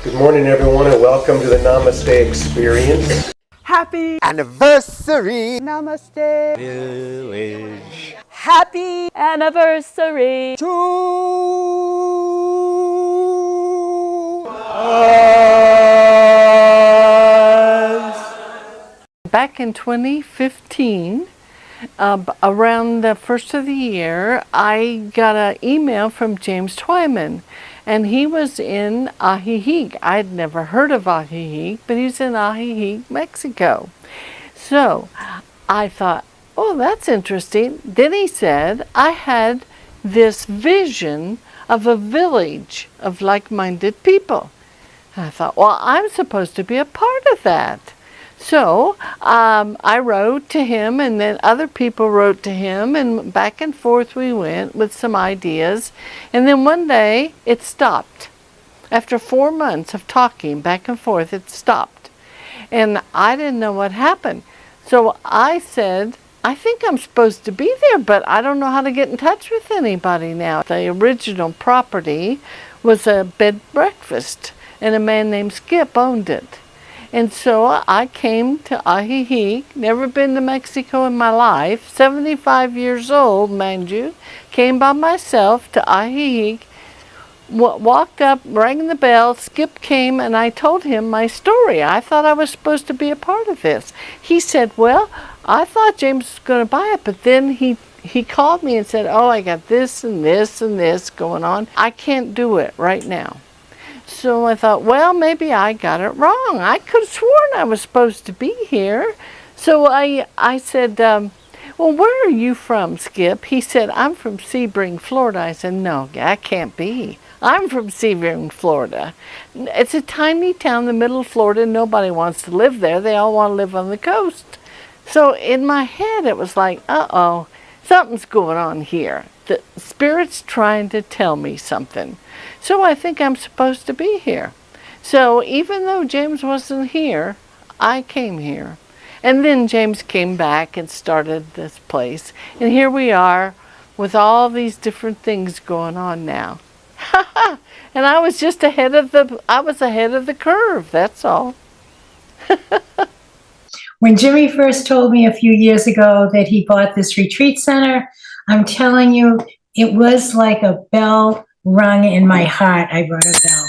Good morning, everyone, and welcome to the Namaste experience. Happy anniversary Namaste village. Happy anniversary To us. Back in 2015, around the first of the year, I got an email from James Twyman, and he was in Ajijic. I'd never heard of Ajijic, but he's in Ajijic, Mexico. So I thought, oh, that's interesting. Then he said, I had this vision of a village of like-minded people. I thought, well, I'm supposed to be a part of that. So I wrote to him, and then other people wrote to him, and back and forth we went with some ideas. And then one day it stopped. After 4 months of talking back and forth, it stopped. And I didn't know what happened. So I said, I think I'm supposed to be there, but I don't know how to get in touch with anybody now. The original property was a bed and breakfast, and a man named Skip owned it. And so I came to Ajijic, never been to Mexico in my life, 75 years old, mind you, came by myself to Ajijic, walked up, rang the bell, Skip came, and I told him my story. I thought I was supposed to be a part of this. He said, well, I thought James was going to buy it, but then he called me and said, oh, I got this and this and this going on. I can't do it right now. So I thought, well, maybe I got it wrong. I could have sworn I was supposed to be here. So I said, well, where are you from, Skip? He said, I'm from Sebring, Florida. I said, no, that can't be. I'm from Sebring, Florida. It's a tiny town in the middle of Florida. Nobody wants to live there. They all want to live on the coast. So in my head, it was like, uh-oh, something's going on here. The Spirit's trying to tell me something. So I think I'm supposed to be here. So even though James wasn't here, I came here. And then James came back and started this place. And here we are with all these different things going on now. And I was just ahead of the curve, that's all. When Jimmy first told me a few years ago that he bought this retreat center, I'm telling you, it was like a bell rung in my heart. I rang a bell.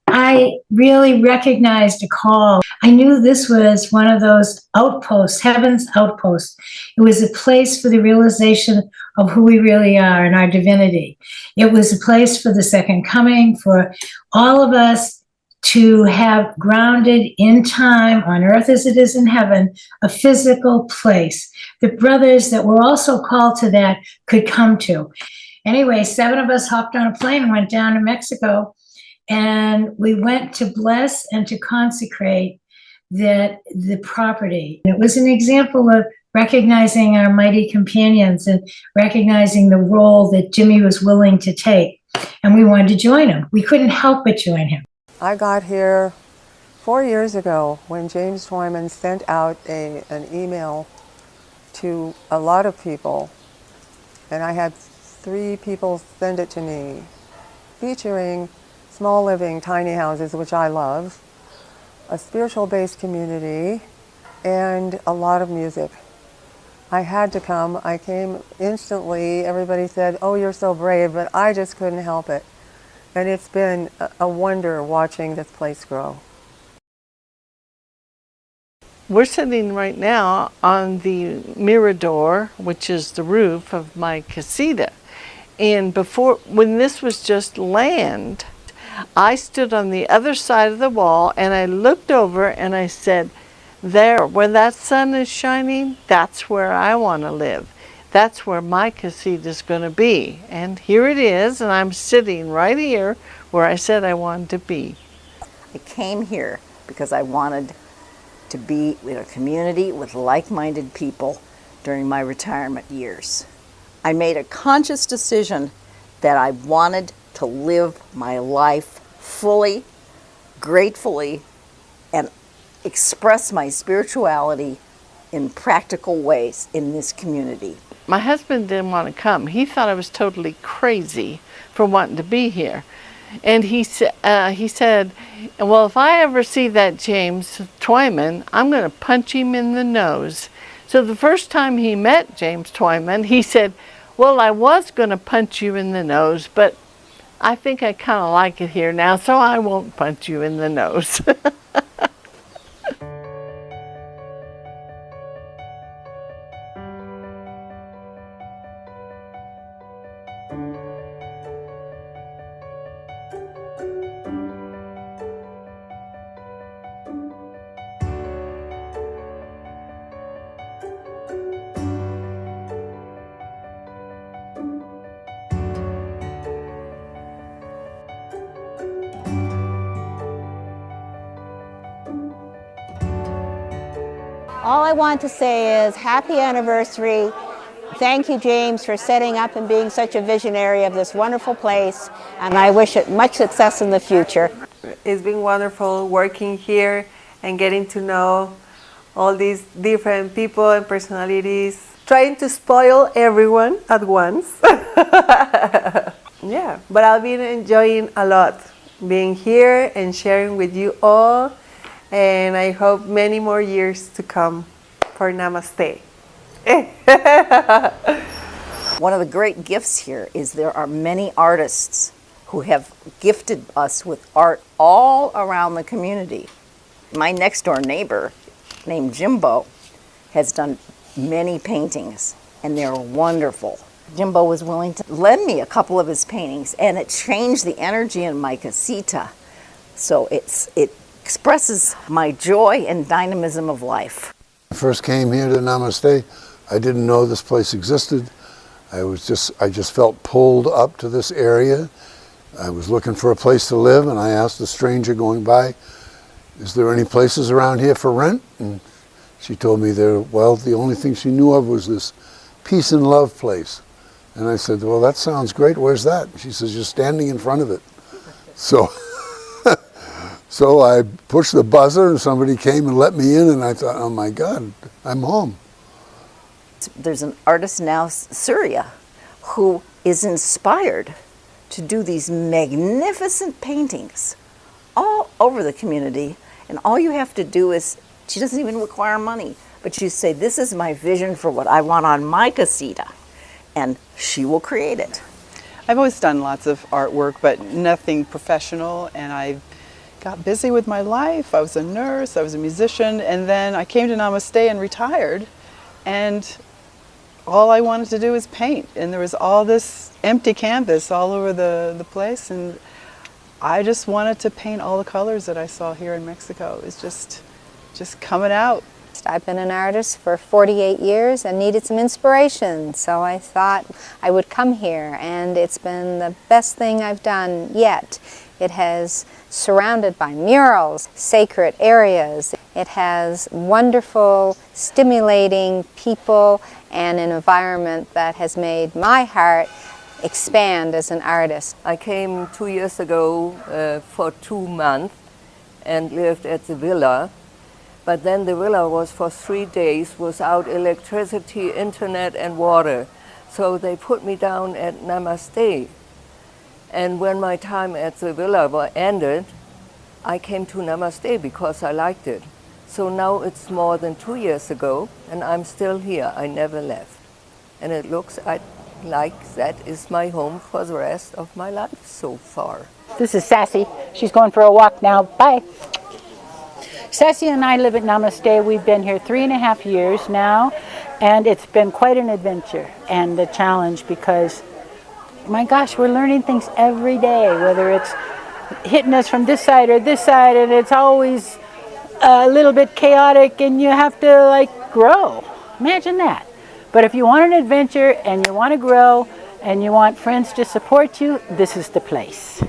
I really recognized a call. I knew this was one of those outposts, heaven's outposts. It was a place for the realization of who we really are and our divinity. It was a place for the second coming, for all of us to have grounded in time, on earth as it is in heaven, a physical place. The brothers that were also called to that could come to. Anyway, 7 of us hopped on a plane and went down to Mexico, and we went to bless and to consecrate the property. It was an example of recognizing our mighty companions and recognizing the role that Jimmy was willing to take. And we wanted to join him. We couldn't help but join him. I got here 4 years ago when James Twyman sent out an email to a lot of people, and I had 3 people send it to me, featuring small living tiny houses, which I love, a spiritual-based community, and a lot of music. I had to come. I came instantly. Everybody said, oh, you're so brave, but I just couldn't help it. And it's been a wonder watching this place grow. We're sitting right now on the mirador, which is the roof of my casita. And when this was just land, I stood on the other side of the wall and I looked over and I said, there, where that sun is shining, that's where I want to live. That's where my casita is going to be. And here it is, and I'm sitting right here where I said I wanted to be. I came here because I wanted to be in a community with like-minded people during my retirement years. I made a conscious decision that I wanted to live my life fully, gratefully, and express my spirituality in practical ways in this community. My husband didn't want to come. He thought I was totally crazy for wanting to be here. And he said, well, if I ever see that James Twyman, I'm going to punch him in the nose. So the first time he met James Twyman, he said, well, I was going to punch you in the nose, but I think I kind of like it here now, so I won't punch you in the nose. All I want to say is happy anniversary. Thank you, James, for setting up and being such a visionary of this wonderful place, and I wish it much success in the future. It's been wonderful working here and getting to know all these different people and personalities, trying to spoil everyone at once. Yeah, but I've been enjoying a lot being here and sharing with you all, and I hope many more years to come for Namaste. One of the great gifts here is there are many artists who have gifted us with art all around the community. My next door neighbor, named Jimbo, has done many paintings, and they're wonderful. Jimbo was willing to lend me a couple of his paintings, and it changed the energy in my casita. So it expresses my joy and dynamism of life. I first came here to Namaste. I didn't know this place existed. I just felt pulled up to this area. I was looking for a place to live, and I asked a stranger going by, is there any places around here for rent? And she told me the only thing she knew of was this Peace and Love place. And I said, well, that sounds great. Where's that? She says, you're standing in front of it. So so I pushed the buzzer and somebody came and let me in, and I thought, oh my God, I'm home. There's an artist now, Surya, who is inspired to do these magnificent paintings all over the community. And all you have to do is, she doesn't even require money, but you say, this is my vision for what I want on my casita, and she will create it. I've always done lots of artwork, but nothing professional, and I got busy with my life. I was a nurse, I was a musician, and then I came to Namaste and retired, and all I wanted to do was paint, and there was all this empty canvas all over the place, and I just wanted to paint all the colors that I saw here in Mexico. It's just coming out. I've been an artist for 48 years and needed some inspiration, so I thought I would come here, and it's been the best thing I've done yet. It has surrounded by murals, sacred areas. It has wonderful, stimulating people and an environment that has made my heart expand as an artist. I came 2 years ago for 2 months and lived at the villa. But then the villa was for 3 days without electricity, internet, and water. So they put me down at Namaste. And when my time at the villa ended, I came to Namaste because I liked it. So now it's more than 2 years ago, and I'm still here. I never left. And it looks like that is my home for the rest of my life so far. This is Sassy. She's going for a walk now. Bye. Sassy and I live at Namaste. We've been here 3.5 years now, and it's been quite an adventure and a challenge because, my gosh, we're learning things every day, whether it's hitting us from this side or this side, and it's always a little bit chaotic, and you have to grow. Imagine that. But if you want an adventure and you want to grow and you want friends to support you, this is the place.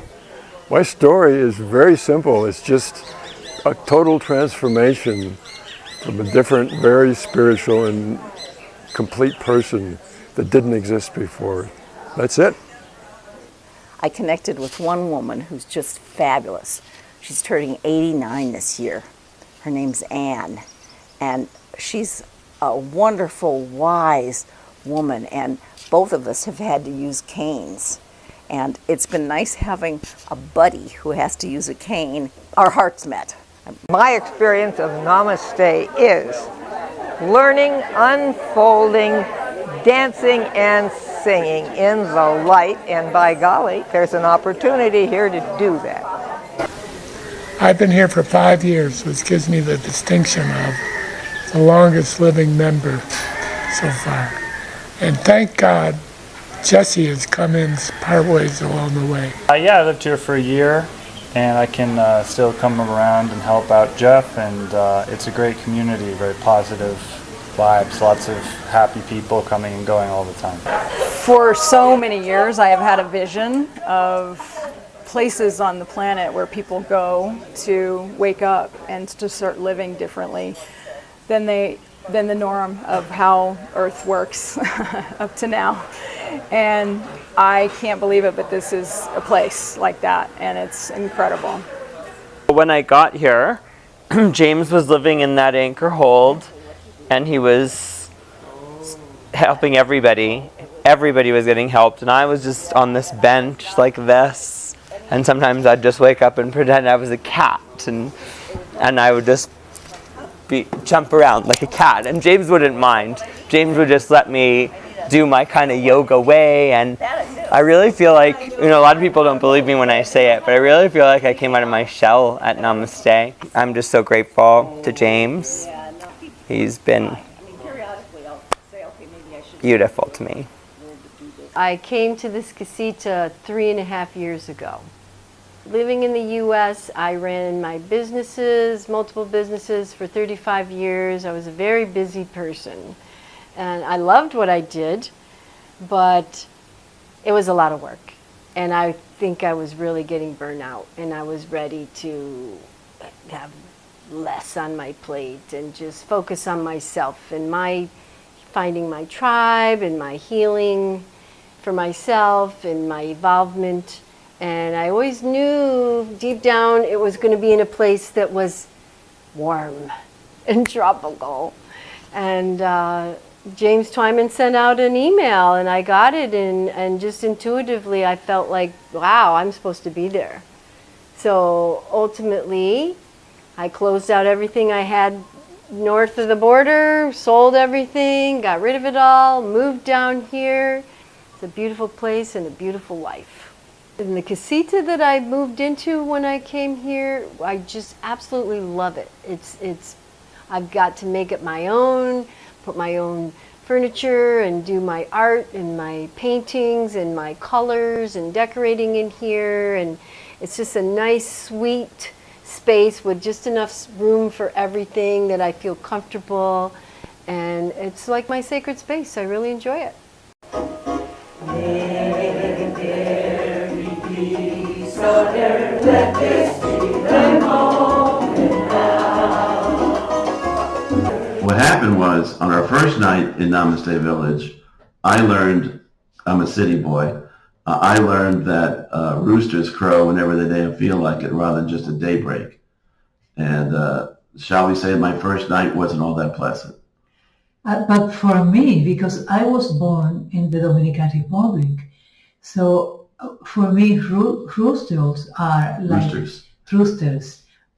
My story is very simple. It's just a total transformation from a different, very spiritual and complete person that didn't exist before. That's it. I connected with one woman who's just fabulous. She's turning 89 this year. Her name's Anne, and she's a wonderful, wise woman, and both of us have had to use canes. And it's been nice having a buddy who has to use a cane. Our hearts met. My experience of Namaste is learning, unfolding, dancing, and singing in the light, and by golly, there's an opportunity here to do that. I've been here for 5 years, which gives me the distinction of the longest living member so far. And thank God, Jesse has come in part ways along the way. Yeah, I lived here for a year, and I can still come around and help out Jeff, and it's a great community, very positive vibes, lots of happy people coming and going all the time. For so many years, I have had a vision of places on the planet where people go to wake up and to start living differently than the norm of how Earth works up to now. And I can't believe it, but this is a place like that, and it's incredible. When I got here, James was living in that anchor hold, and he was helping everybody. Everybody was getting helped, and I was just on this bench like this, and sometimes I'd just wake up and pretend I was a cat, and I would just jump around like a cat, and James wouldn't mind. James would just let me do my kind of yoga way, and I really feel like, a lot of people don't believe me when I say it, but I really feel like I came out of my shell at Namaste. I'm just so grateful to James. He's been beautiful to me. I came to this casita 3.5 years ago. Living in the U.S., I ran my businesses, multiple businesses, for 35 years. I was a very busy person, and I loved what I did, but it was a lot of work, and I think I was really getting burnt out, and I was ready to have less on my plate and just focus on myself and finding my tribe and my healing for myself and my evolvement. And I always knew deep down it was going to be in a place that was warm and tropical. And James Twyman sent out an email, and I got it, and just intuitively I felt like, wow, I'm supposed to be there. So ultimately, I closed out everything I had north of the border, sold everything, got rid of it all, moved down here. It's a beautiful place and a beautiful life. And the casita that I moved into when I came here, I just absolutely love it. I've got to make it my own, put my own furniture and do my art and my paintings and my colors and decorating in here. And it's just a nice, sweet space with just enough room for everything that I feel comfortable. And it's like my sacred space. I really enjoy it. What happened was, on our first night in Namaste Village, I learned, I'm a city boy, I learned that roosters crow whenever they feel like it rather than just a daybreak. And shall we say my first night wasn't all that pleasant. But for me, because I was born in the Dominican Republic, so for me, roosters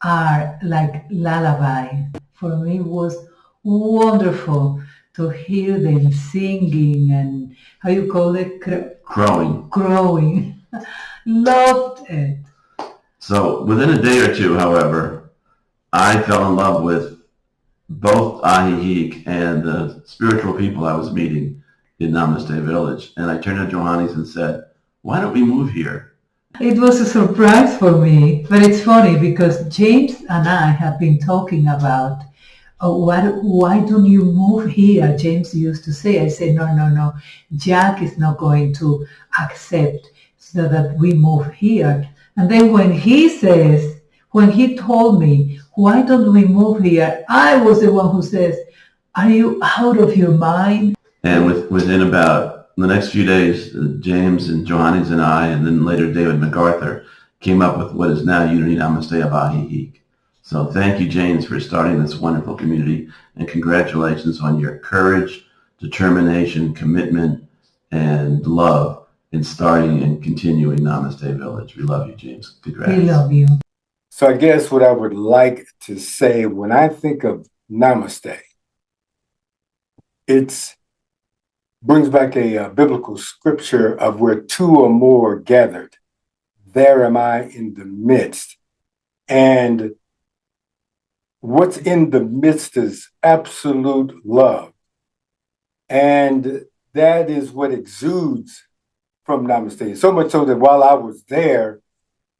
are like lullaby. For me, it was wonderful to hear them singing and how you call it? Crowing. Loved it. So within a day or two, however, I fell in love with both Ajijic and the spiritual people I was meeting in Namaste Village. And I turned to Johannes and said, why don't we move here? It was a surprise for me, but it's funny because James and I have been talking about why don't you move here? James used to say. I said, no, Jack is not going to accept so that we move here. And then when he told me, why don't we move here? I was the one who says, are you out of your mind? And within about the next few days, James and Johannes and I, and then later David MacArthur, came up with what is now Unity Namaste of Ajijic. So thank you, James, for starting this wonderful community, and congratulations on your courage, determination, commitment, and love in starting and continuing Namaste Village. We love you, James. Congrats. We love you. So I guess what I would like to say when I think of Namaste, it brings back a biblical scripture of where two or more are gathered, there am I in the midst. And what's in the midst is absolute love. And that is what exudes from Namaste. So much so that while I was there,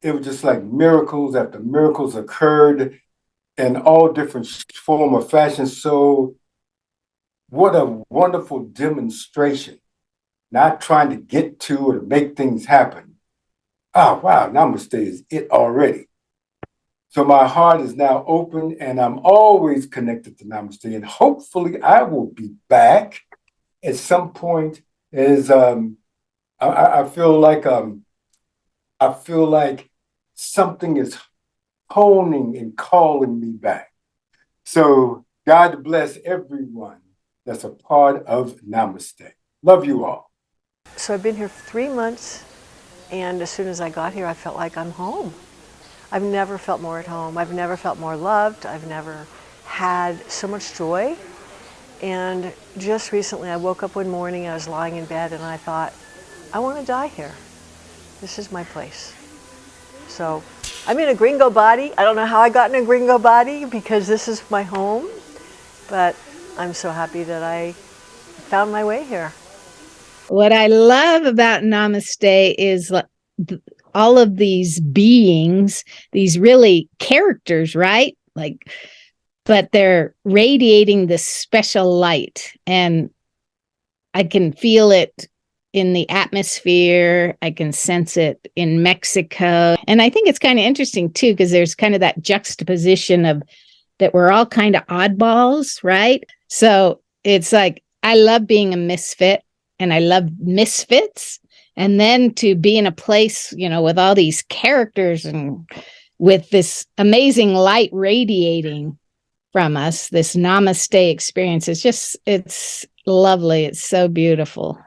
it was just like miracles after miracles occurred in all different form or fashion. So what a wonderful demonstration, not trying to get to or to make things happen. Oh, wow, Namaste is it already. So my heart is now open and I'm always connected to Namaste. And hopefully I will be back at some point. As I feel like something is honing and calling me back. So God bless everyone that's a part of Namaste. Love you all. So I've been here 3 months, and as soon as I got here, I felt like I'm home. I've never felt more at home. I've never felt more loved. I've never had so much joy. And just recently, I woke up one morning, I was lying in bed, and I thought, I want to die here. This is my place. So I'm in a gringo body. I don't know how I got in a gringo body because this is my home, but I'm so happy that I found my way here. What I love about Namaste is all of these beings, these really characters, right? But they're radiating this special light, and I can feel it in the atmosphere. I can sense it in Mexico. And I think it's kind of interesting too, because there's kind of that juxtaposition of that we're all kind of oddballs, right? So it's like, I love being a misfit and I love misfits. And then to be in a place, with all these characters and with this amazing light radiating from us, this Namaste experience, it's lovely. It's so beautiful.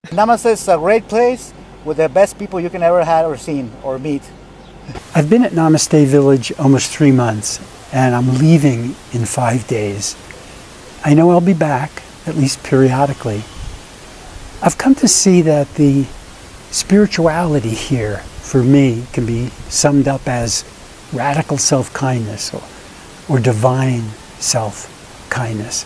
Namaste is a great place with the best people you can ever have or seen or meet. I've been at Namaste Village almost 3 months, and I'm leaving in 5 days. I know I'll be back, at least periodically. I've come to see that the spirituality here, for me, can be summed up as radical self-kindness or divine self-kindness.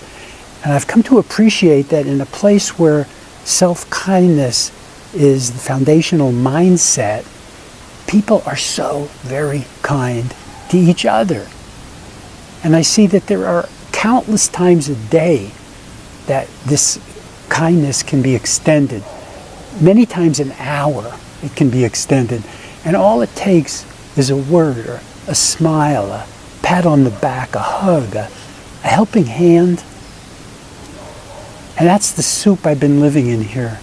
And I've come to appreciate that in a place where self-kindness is the foundational mindset, people are so very kind to each other. And I see that there are countless times a day that this kindness can be extended. Many times an hour it can be extended. And all it takes is a word or a smile, a pat on the back, a hug, a helping hand. And that's the soup I've been living in here.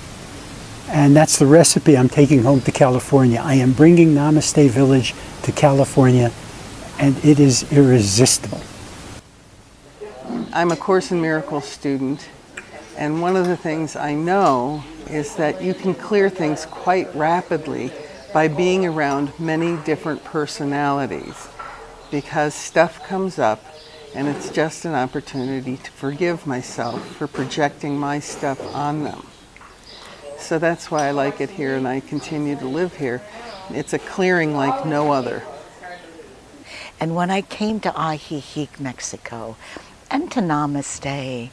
And that's the recipe I'm taking home to California. I am bringing Namaste Village to California, and it is irresistible. I'm a Course in Miracles student, and one of the things I know is that you can clear things quite rapidly by being around many different personalities, because stuff comes up and it's just an opportunity to forgive myself for projecting my stuff on them. So that's why I like it here and I continue to live here. It's a clearing like no other. And when I came to Ajijic, Mexico, and to Namaste,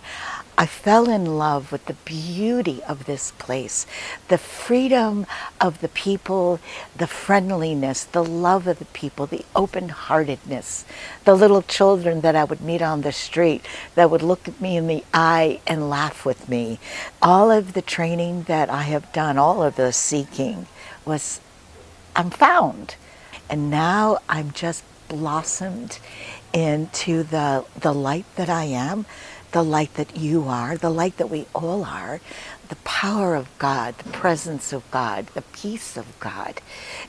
I fell in love with the beauty of this place, the freedom of the people, the friendliness, the love of the people, the open-heartedness, the little children that I would meet on the street that would look at me in the eye and laugh with me. All of the training that I have done, all of the seeking I'm found. And now I'm just blossomed into the light that I am, the light that you are, the light that we all are, the power of God, the presence of God, the peace of God.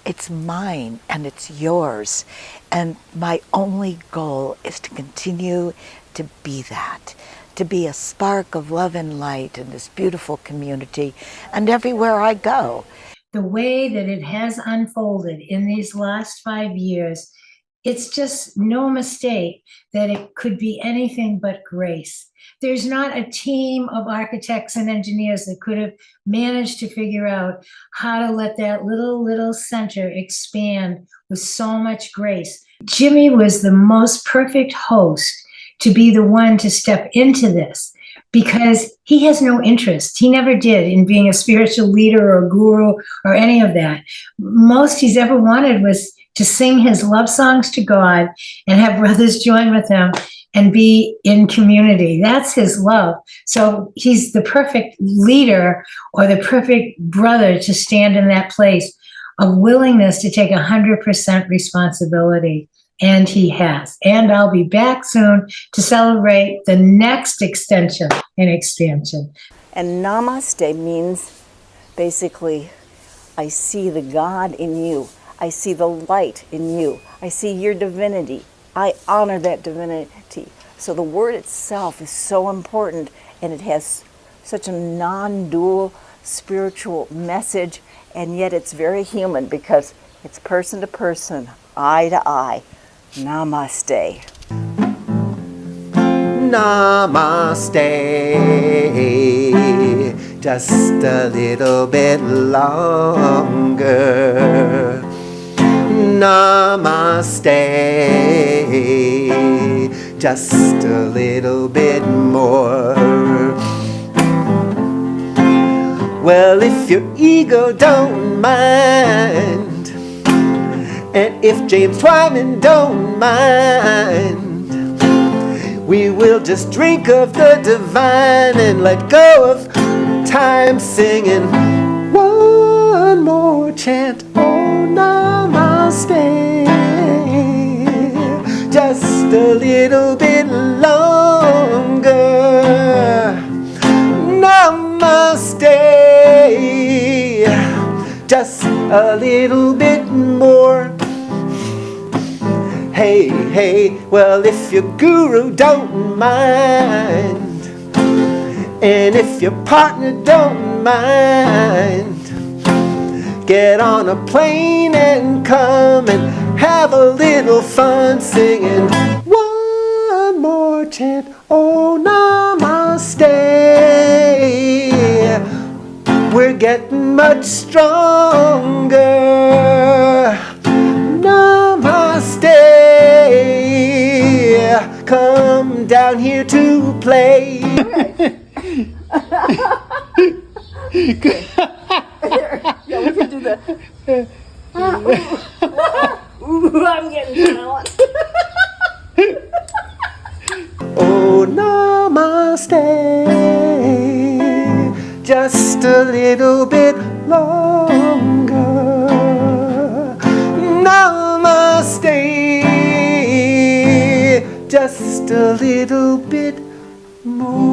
It's mine and it's yours. And my only goal is to continue to be that, to be a spark of love and light in this beautiful community and everywhere I go. the way that it has unfolded in these last 5 years, it's just no mistake that it could be anything but grace. There's not a team of architects and engineers that could have managed to figure out how to let that little center expand with so much grace. Jimmy was the most perfect host to be the one to step into this, because he has no interest. He never did in being a spiritual leader or guru or any of that. Most he's ever wanted was to sing his love songs to God and have brothers join with him and be in community. That's his love. So he's the perfect leader or the perfect brother to stand in that place of willingness to take 100% responsibility. And he has. And I'll be back soon to celebrate the next extension and expansion. And Namaste means basically, I see the God in you. I see the light in you. I see your divinity. I honor that divinity. So the word itself is so important, and it has such a non-dual spiritual message, and yet it's very human because it's person to person, eye to eye. Namaste. Namaste, just a little bit longer. Namaste, just a little bit more. Well, if your ego don't mind, and if James Twyman don't mind, we will just drink of the divine and let go of time, singing one more chant, oh Namaste, just a little bit longer. Namaste, just a little bit more. Hey, hey, well, if your guru don't mind, and if your partner don't mind, get on a plane and come and have a little fun singing one more chant, oh Namaste. We're getting much stronger. Namaste. Come down here to play. Yeah, we can do that. Ooh, I'm getting talent. Oh, Namaste. Just a little bit longer. Namaste. Just a little bit more.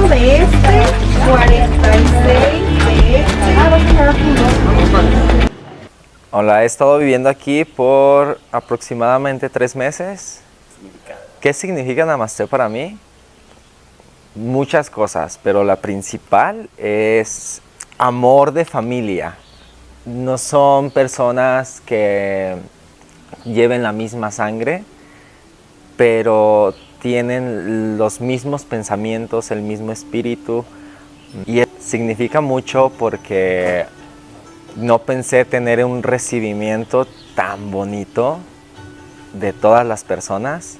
De este, 46 de este. Hola, he estado viviendo aquí por aproximadamente 3 meses. ¿Qué significa Namaste para mí? Muchas cosas, pero la principal es amor de familia. No son personas que lleven la misma sangre, pero tienen los mismos pensamientos, el mismo espíritu. Y significa mucho porque no pensé tener un recibimiento tan bonito de todas las personas.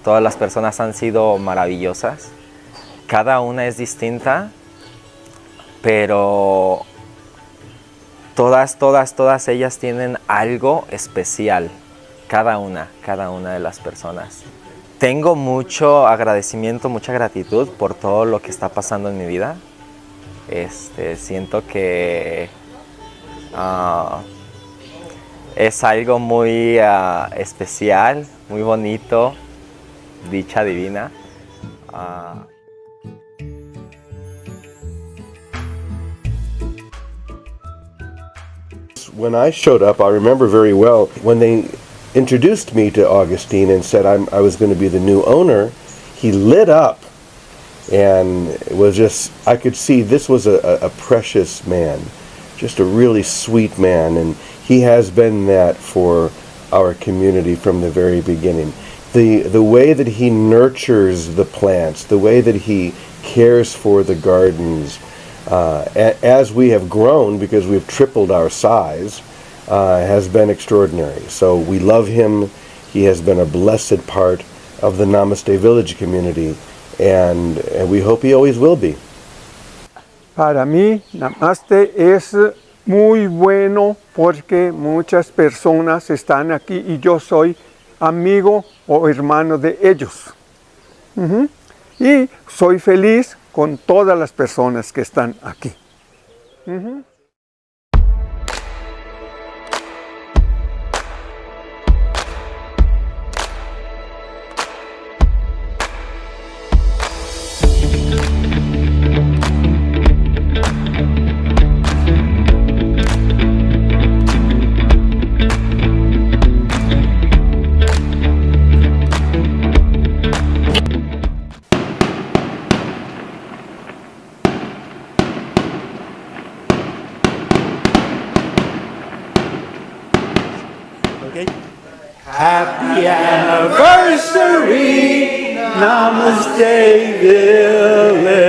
Todas las personas han sido maravillosas. Cada una es distinta pero todas ellas tienen algo especial, cada una de las personas. Tengo mucho agradecimiento, mucha gratitud por todo lo que está pasando en mi vida. Siento que es algo muy especial, muy bonito, dicha divina. When I showed up, I remember very well when they introduced me to Augustine and said I was going to be the new owner, he lit up and it was just, I could see this was a precious man, just a really sweet man, and he has been that for our community from the very beginning. The way that he nurtures the plants, the way that he cares for the gardens, as we have grown, because we've tripled our size, has been extraordinary. So we love him. He has been a blessed part of the Namaste Village community, and we hope he always will be. Para mí, Namaste es muy bueno porque muchas personas están aquí y yo soy amigo o hermano de ellos. Y soy feliz con todas las personas que están aquí. Happy anniversary, Namaste Village.